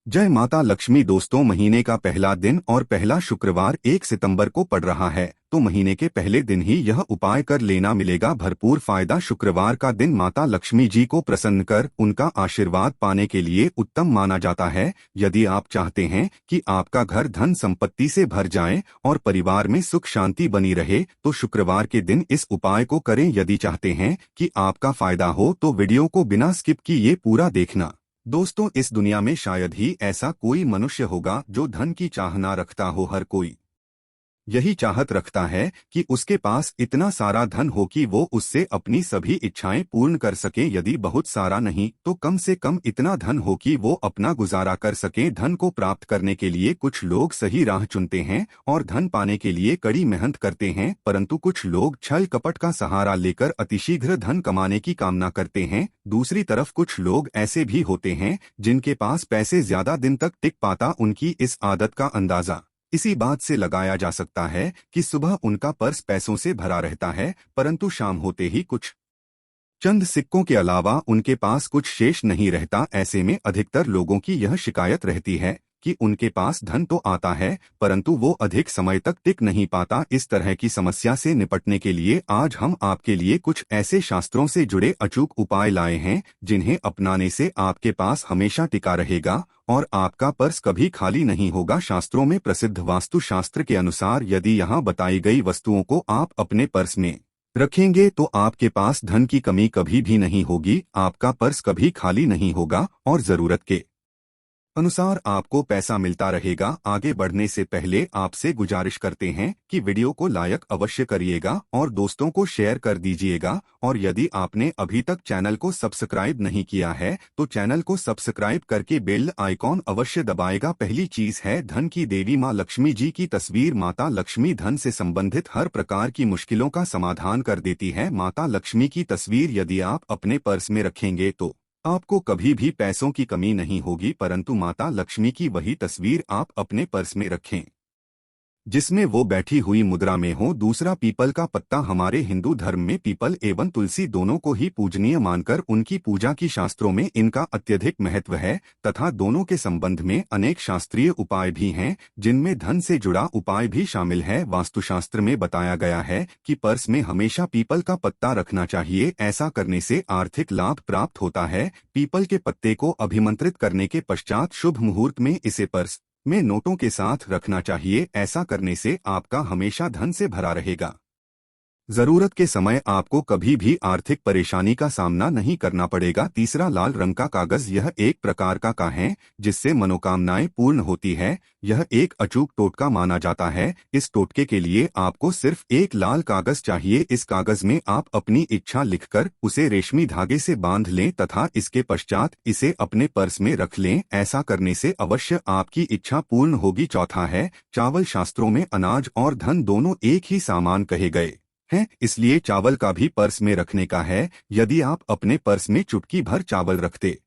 जय माता लक्ष्मी। दोस्तों, महीने का पहला दिन और पहला शुक्रवार 1 सितंबर को पड़ रहा है, तो महीने के पहले दिन ही यह उपाय कर लेना, मिलेगा भरपूर फायदा। शुक्रवार का दिन माता लक्ष्मी जी को प्रसन्न कर उनका आशीर्वाद पाने के लिए उत्तम माना जाता है। यदि आप चाहते हैं कि आपका घर धन संपत्ति से भर जाए और परिवार में सुख शांति बनी रहे, तो शुक्रवार के दिन इस उपाय को करें। यदि चाहते हैं कि आपका फायदा हो तो वीडियो को बिना स्किप किए पूरा देखना। दोस्तों, इस दुनिया में शायद ही ऐसा कोई मनुष्य होगा जो धन की चाह ना रखता हो। हर कोई यही चाहत रखता है कि उसके पास इतना सारा धन हो कि वो उससे अपनी सभी इच्छाएं पूर्ण कर सके। यदि बहुत सारा नहीं तो कम से कम इतना धन हो कि वो अपना गुजारा कर सके। धन को प्राप्त करने के लिए कुछ लोग सही राह चुनते हैं और धन पाने के लिए कड़ी मेहनत करते हैं, परंतु कुछ लोग छल कपट का सहारा लेकर अतिशीघ्र धन कमाने की कामना करते हैं। दूसरी तरफ कुछ लोग ऐसे भी होते हैं जिनके पास पैसे ज्यादा दिन तक टिक पाता। उनकी इस आदत का अंदाजा इसी बात से लगाया जा सकता है कि सुबह उनका पर्स पैसों से भरा रहता है, परंतु शाम होते ही कुछ चंद सिक्कों के अलावा उनके पास कुछ शेष नहीं रहता। ऐसे में अधिकतर लोगों की यह शिकायत रहती है कि उनके पास धन तो आता है, परंतु वो अधिक समय तक टिक नहीं पाता। इस तरह की समस्या से निपटने के लिए आज हम आपके लिए कुछ ऐसे शास्त्रों से जुड़े अचूक उपाय लाए हैं जिन्हें अपनाने से आपके पास हमेशा टिका रहेगा और आपका पर्स कभी खाली नहीं होगा। शास्त्रों में प्रसिद्ध वास्तु शास्त्र के अनुसार यदि यहाँ बताई गई वस्तुओं को आप अपने पर्स में रखेंगे तो आपके पास धन की कमी कभी भी नहीं होगी, आपका पर्स कभी खाली नहीं होगा और जरूरत के अनुसार आपको पैसा मिलता रहेगा। आगे बढ़ने से पहले आपसे गुजारिश करते हैं कि वीडियो को लाइक अवश्य करिएगा और दोस्तों को शेयर कर दीजिएगा। और यदि आपने अभी तक चैनल को सब्सक्राइब नहीं किया है तो चैनल को सब्सक्राइब करके बेल आइकॉन अवश्य दबाएगा। पहली चीज है धन की देवी माँ लक्ष्मी जी की तस्वीर। माता लक्ष्मी धन से संबंधित हर प्रकार की मुश्किलों का समाधान कर देती है। माता लक्ष्मी की तस्वीर यदि आप अपने पर्स में रखेंगे तो आपको कभी भी पैसों की कमी नहीं होगी, परंतु माता लक्ष्मी की वही तस्वीर आप अपने पर्स में रखें जिसमें वो बैठी हुई मुद्रा में हो। दूसरा, पीपल का पत्ता। हमारे हिंदू धर्म में पीपल एवं तुलसी दोनों को ही पूजनीय मानकर उनकी पूजा की शास्त्रों में इनका अत्यधिक महत्व है तथा दोनों के संबंध में अनेक शास्त्रीय उपाय भी हैं जिनमें धन से जुड़ा उपाय भी शामिल है। वास्तुशास्त्र में बताया गया है कि पर्स में हमेशा पीपल का पत्ता रखना चाहिए। ऐसा करने से आर्थिक लाभ प्राप्त होता है। पीपल के पत्ते को अभिमंत्रित करने के पश्चात शुभ मुहूर्त में इसे पर्स में नोटों के साथ रखना चाहिए। ऐसा करने से आपका हमेशा धन से भरा रहेगा। जरूरत के समय आपको कभी भी आर्थिक परेशानी का सामना नहीं करना पड़ेगा। तीसरा, लाल रंग का कागज। यह एक प्रकार का है जिससे मनोकामनाएं पूर्ण होती है। यह एक अचूक टोटका माना जाता है। इस टोटके के लिए आपको सिर्फ एक लाल कागज चाहिए। इस कागज में आप अपनी इच्छा लिखकर उसे रेशमी धागे से बांध लें तथा इसके पश्चात इसे अपने पर्स में रख लें। ऐसा करने से अवश्य आपकी इच्छा पूर्ण होगी। चौथा है चावल। शास्त्रों में अनाज और धन दोनों एक ही सामान कहे गए हैं, इसलिए चावल का भी पर्स में रखने का है। यदि आप अपने पर्स में चुटकी भर चावल रखते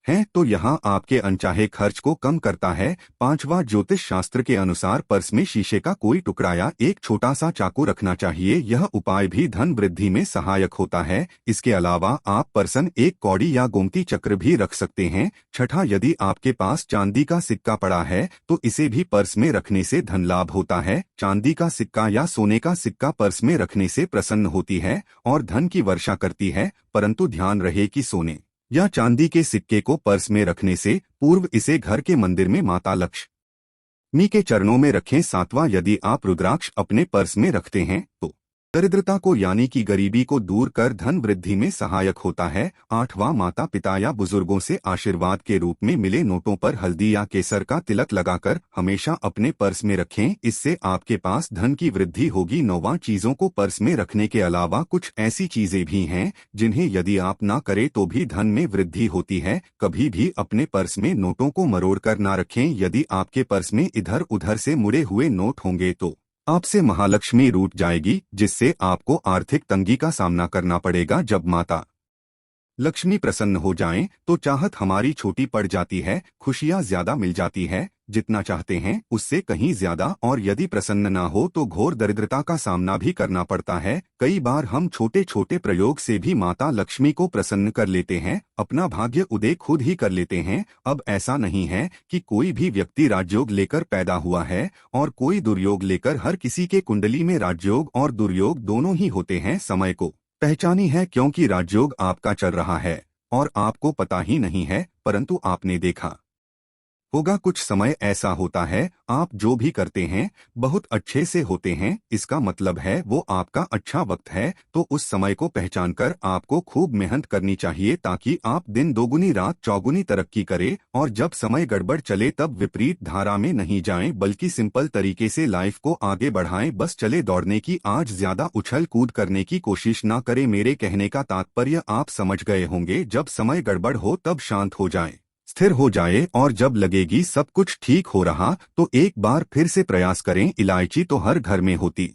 हैं तो यहाँ आपके अनचाहे खर्च को कम करता है। पांचवा, ज्योतिष शास्त्र के अनुसार पर्स में शीशे का कोई टुकड़ा या एक छोटा सा चाकू रखना चाहिए। यह उपाय भी धन वृद्धि में सहायक होता है। इसके अलावा आप पर्सन एक कौड़ी या गोमती चक्र भी रख सकते हैं। छठा, यदि आपके पास चांदी का सिक्का पड़ा है तो इसे भी पर्स में रखने से धन लाभ होता है। चांदी का सिक्का या सोने का सिक्का पर्स में रखने से प्रसन्न होती है और धन की वर्षा करती है, परंतु ध्यान रहे कि सोने या चांदी के सिक्के को पर्स में रखने से पूर्व इसे घर के मंदिर में माता लक्ष्मी के चरणों में रखें। सातवां, यदि आप रुद्राक्ष अपने पर्स में रखते हैं तो दरिद्रता को यानी कि गरीबी को दूर कर धन वृद्धि में सहायक होता है। आठवां, माता पिता या बुजुर्गों से आशीर्वाद के रूप में मिले नोटों पर हल्दी या केसर का तिलक लगाकर हमेशा अपने पर्स में रखें, इससे आपके पास धन की वृद्धि होगी। नौवां, चीजों को पर्स में रखने के अलावा कुछ ऐसी चीजें भी हैं जिन्हें यदि आप ना करें तो भी धन में वृद्धि होती है। कभी भी अपने पर्स में नोटों को मरोड़ कर ना रखें। यदि आपके पर्स में इधर उधर से मुड़े हुए नोट होंगे तो आपसे महालक्ष्मी रूठ जाएगी, जिससे आपको आर्थिक तंगी का सामना करना पड़ेगा। जब माता लक्ष्मी प्रसन्न हो जाएं तो चाहत हमारी छोटी पड़ जाती है, खुशियां ज्यादा मिल जाती है। जितना चाहते हैं उससे कहीं ज्यादा, और यदि प्रसन्न ना हो तो घोर दरिद्रता का सामना भी करना पड़ता है। कई बार हम छोटे छोटे प्रयोग से भी माता लक्ष्मी को प्रसन्न कर लेते हैं, अपना भाग्य उदय खुद ही कर लेते हैं। अब ऐसा नहीं है कि कोई भी व्यक्ति राजयोग लेकर पैदा हुआ है और कोई दुर्योग लेकर। हर किसी के कुंडली में राजयोग और दुर्योग दोनों ही होते हैं। समय को पहचानी है, क्योंकि राजयोग आपका चल रहा है और आपको पता ही नहीं है, परंतु आपने देखा होगा कुछ समय ऐसा होता है आप जो भी करते हैं बहुत अच्छे से होते हैं, इसका मतलब है वो आपका अच्छा वक्त है। तो उस समय को पहचानकर आपको खूब मेहनत करनी चाहिए ताकि आप दिन दोगुनी रात चौगुनी तरक्की करें। और जब समय गड़बड़ चले तब विपरीत धारा में नहीं जाएं, बल्कि सिंपल तरीके से लाइफ को आगे बढ़ाएं। बस चले दौड़ने की, आज ज्यादा उछल कूद करने की कोशिश ना करें। मेरे कहने का तात्पर्य आप समझ गए होंगे। जब समय गड़बड़ हो तब शांत हो जाएं, स्थिर हो जाए, और जब लगेगी सब कुछ ठीक हो रहा तो एक बार फिर से प्रयास करें। इलायची तो हर घर में होती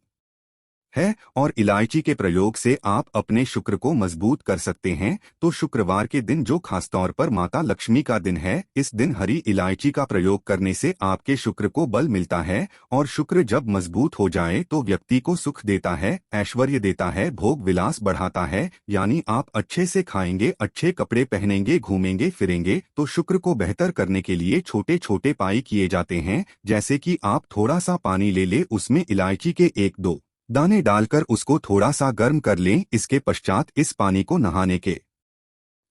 है और इलायची के प्रयोग से आप अपने शुक्र को मजबूत कर सकते हैं। तो शुक्रवार के दिन, जो खासतौर पर माता लक्ष्मी का दिन है, इस दिन हरी इलायची का प्रयोग करने से आपके शुक्र को बल मिलता है। और शुक्र जब मजबूत हो जाए तो व्यक्ति को सुख देता है, ऐश्वर्य देता है, भोग विलास बढ़ाता है। यानी आप अच्छे से खाएंगे, अच्छे कपड़े पहनेंगे, घूमेंगे फिरेंगे। तो शुक्र को बेहतर करने के लिए छोटे छोटे उपाय किए जाते हैं, जैसे कि आप थोड़ा सा पानी ले उसमें इलायची के 1-2 दाने डालकर उसको थोड़ा सा गर्म कर लें। इसके पश्चात इस पानी को नहाने के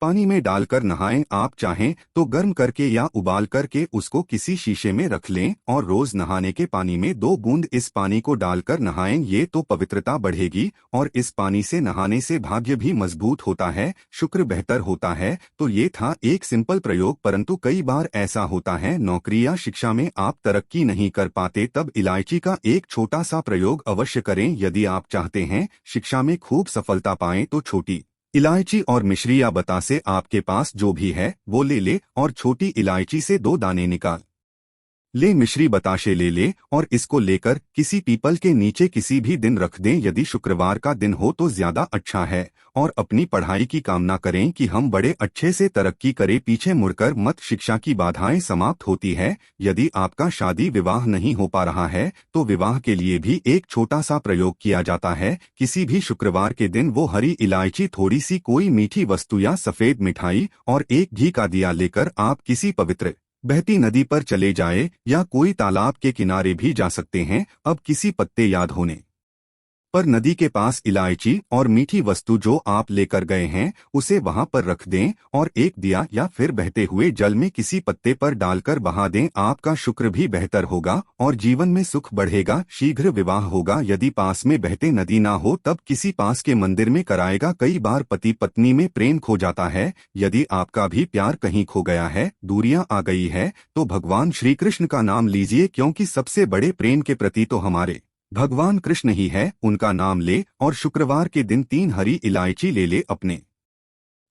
पानी में डालकर नहाएं। आप चाहें तो गर्म करके या उबाल करके उसको किसी शीशे में रख लें और रोज नहाने के पानी में 2 बूंद इस पानी को डालकर नहाएं। ये तो पवित्रता बढ़ेगी और इस पानी से नहाने से भाग्य भी मजबूत होता है, शुक्र बेहतर होता है। तो ये था एक सिंपल प्रयोग, परंतु कई बार ऐसा होता है नौकरी या शिक्षा में आप तरक्की नहीं कर पाते, तब इलायची का एक छोटा सा प्रयोग अवश्य करें। यदि आप चाहते हैं शिक्षा में खूब सफलता पाएं तो छोटी इलायची और मिश्री या बतासे आपके पास जो भी है वो ले और छोटी इलायची से 2 दाने निकाल ले, मिश्री बताशे ले और इसको लेकर किसी पीपल के नीचे किसी भी दिन रख दें। यदि शुक्रवार का दिन हो तो ज्यादा अच्छा है। और अपनी पढ़ाई की कामना करें कि हम बड़े अच्छे से तरक्की करें, पीछे मुड़कर मत। शिक्षा की बाधाएं समाप्त होती है। यदि आपका शादी विवाह नहीं हो पा रहा है तो विवाह के लिए भी एक छोटा सा प्रयोग किया जाता है। किसी भी शुक्रवार के दिन वो हरी इलायची, थोड़ी सी कोई मीठी वस्तु या सफेद मिठाई और एक घी का दिया लेकर आप किसी पवित्र बहती नदी पर चले जाए या कोई तालाब के किनारे भी जा सकते हैं। अब किसी पत्ते याद होने पर नदी के पास इलायची और मीठी वस्तु जो आप लेकर गए हैं उसे वहां पर रख दें और एक दिया या फिर बहते हुए जल में किसी पत्ते पर डालकर बहा दें। आपका शुक्र भी बेहतर होगा और जीवन में सुख बढ़ेगा, शीघ्र विवाह होगा। यदि पास में बहते नदी ना हो तब किसी पास के मंदिर में कराएगा। कई बार पति पत्नी में प्रेम खो जाता है। यदि आपका भी प्यार कहीं खो गया है, दूरियां आ गई है, तो भगवान श्री कृष्ण का नाम लीजिए, क्योंकि सबसे बड़े प्रेम के प्रति तो हमारे भगवान कृष्ण ही है। उनका नाम ले और शुक्रवार के दिन 3 हरी इलायची ले अपने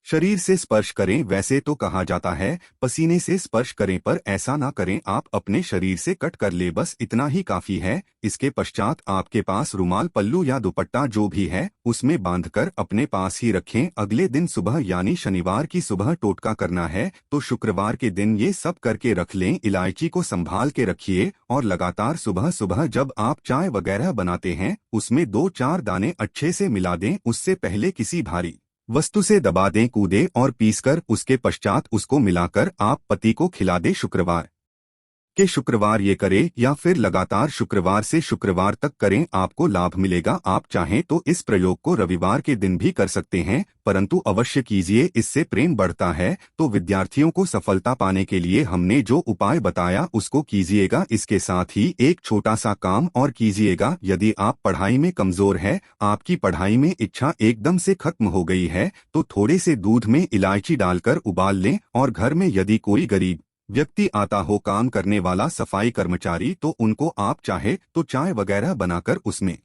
शरीर से स्पर्श करें। वैसे तो कहा जाता है पसीने से स्पर्श करें, पर ऐसा ना करें, आप अपने शरीर से कट कर ले, बस इतना ही काफी है। इसके पश्चात आपके पास रुमाल, पल्लू या दुपट्टा जो भी है उसमें बांधकर अपने पास ही रखें। अगले दिन सुबह यानी शनिवार की सुबह टोटका करना है, तो शुक्रवार के दिन ये सब करके रख लें। इलायची को संभाल के रखिए और लगातार सुबह सुबह जब आप चाय वगैरह बनाते हैं उसमें 2-4 दाने अच्छे से मिला दें। उससे पहले किसी भारी वस्तु से दबा दें, कूदें और पीसकर उसके पश्चात उसको मिलाकर आप पति को खिला दें। शुक्रवार के शुक्रवार ये करें या फिर लगातार शुक्रवार से शुक्रवार तक करें, आपको लाभ मिलेगा। आप चाहें तो इस प्रयोग को रविवार के दिन भी कर सकते हैं, परंतु अवश्य कीजिए, इससे प्रेम बढ़ता है। तो विद्यार्थियों को सफलता पाने के लिए हमने जो उपाय बताया उसको कीजिएगा। इसके साथ ही एक छोटा सा काम और कीजिएगा। यदि आप पढ़ाई में कमजोर है, आपकी पढ़ाई में इच्छा एकदम से खत्म हो गई है, तो थोड़े से दूध में इलायची डालकर उबाल लें और घर में यदि कोई गरीब व्यक्ति आता हो, काम करने वाला, सफाई कर्मचारी, तो उनको आप चाहे तो चाय वगैरह बनाकर उसमें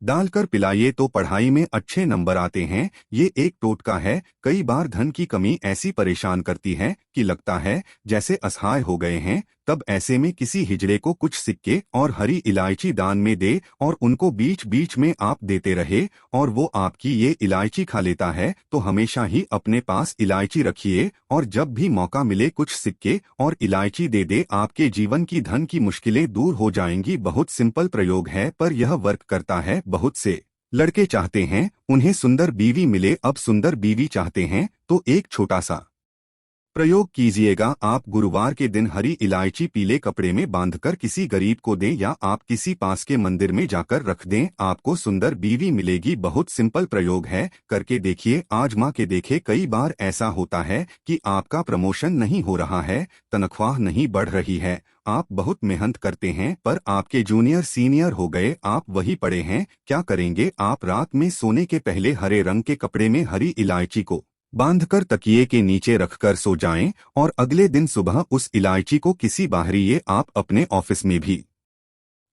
डालकर पिलाइए, तो पढ़ाई में अच्छे नंबर आते हैं। ये एक टोटका है। कई बार धन की कमी ऐसी परेशान करती है कि लगता है जैसे असहाय हो गए हैं, तब ऐसे में किसी हिजड़े को कुछ सिक्के और हरी इलायची दान में दे और उनको बीच बीच में आप देते रहे और वो आपकी ये इलायची खा लेता है, तो हमेशा ही अपने पास इलायची रखिए और जब भी मौका मिले कुछ सिक्के और इलायची दे दे, आपके जीवन की धन की मुश्किलें दूर हो जाएंगी। बहुत सिंपल प्रयोग है पर यह वर्क करता है। बहुत से लड़के चाहते हैं उन्हें सुंदर बीवी मिले, अब सुंदर बीवी चाहते हैं तो एक छोटा सा प्रयोग कीजिएगा। आप गुरुवार के दिन हरी इलायची पीले कपड़े में बांधकर किसी गरीब को दें या आप किसी पास के मंदिर में जाकर रख दें, आपको सुंदर बीवी मिलेगी। बहुत सिंपल प्रयोग है, करके देखिए, आजमा के देखे। कई बार ऐसा होता है कि आपका प्रमोशन नहीं हो रहा है, तनख्वाह नहीं बढ़ रही है, आप बहुत मेहनत करते हैं पर आपके जूनियर सीनियर हो गए, आप वही पड़े हैं। क्या करेंगे आप? रात में सोने के पहले हरे रंग के कपड़े में हरी इलायची को बांधकर तकिए के नीचे रखकर सो जाएं और अगले दिन सुबह उस इलायची को किसी बाहरी, ये आप अपने ऑफिस में भी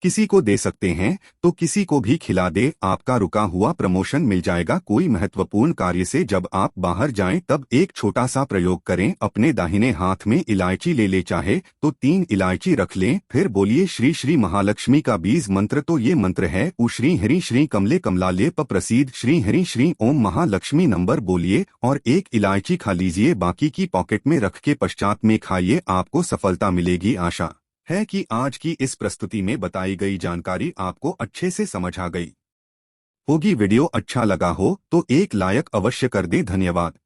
किसी को दे सकते हैं तो किसी को भी खिला दे, आपका रुका हुआ प्रमोशन मिल जाएगा। कोई महत्वपूर्ण कार्य से जब आप बाहर जाएं तब एक छोटा सा प्रयोग करें, अपने दाहिने हाथ में इलायची ले ले, चाहे तो 3 इलायची रख लें, फिर बोलिए श्री श्री महालक्ष्मी का बीज मंत्र। तो ये मंत्र है उ श्री हरि श्री कमले कमलाले प प्रसीद श्री हरि श्री ओम महालक्ष्मी। नंबर बोलिए और एक इलायची खा लीजिए, बाकी की पॉकेट में रख के पश्चात में खाइए, आपको सफलता मिलेगी। आशा है कि आज की इस प्रस्तुति में बताई गई जानकारी आपको अच्छे से समझ आ गई होगी। वीडियो अच्छा लगा हो तो एक लाइक अवश्य कर दें। धन्यवाद।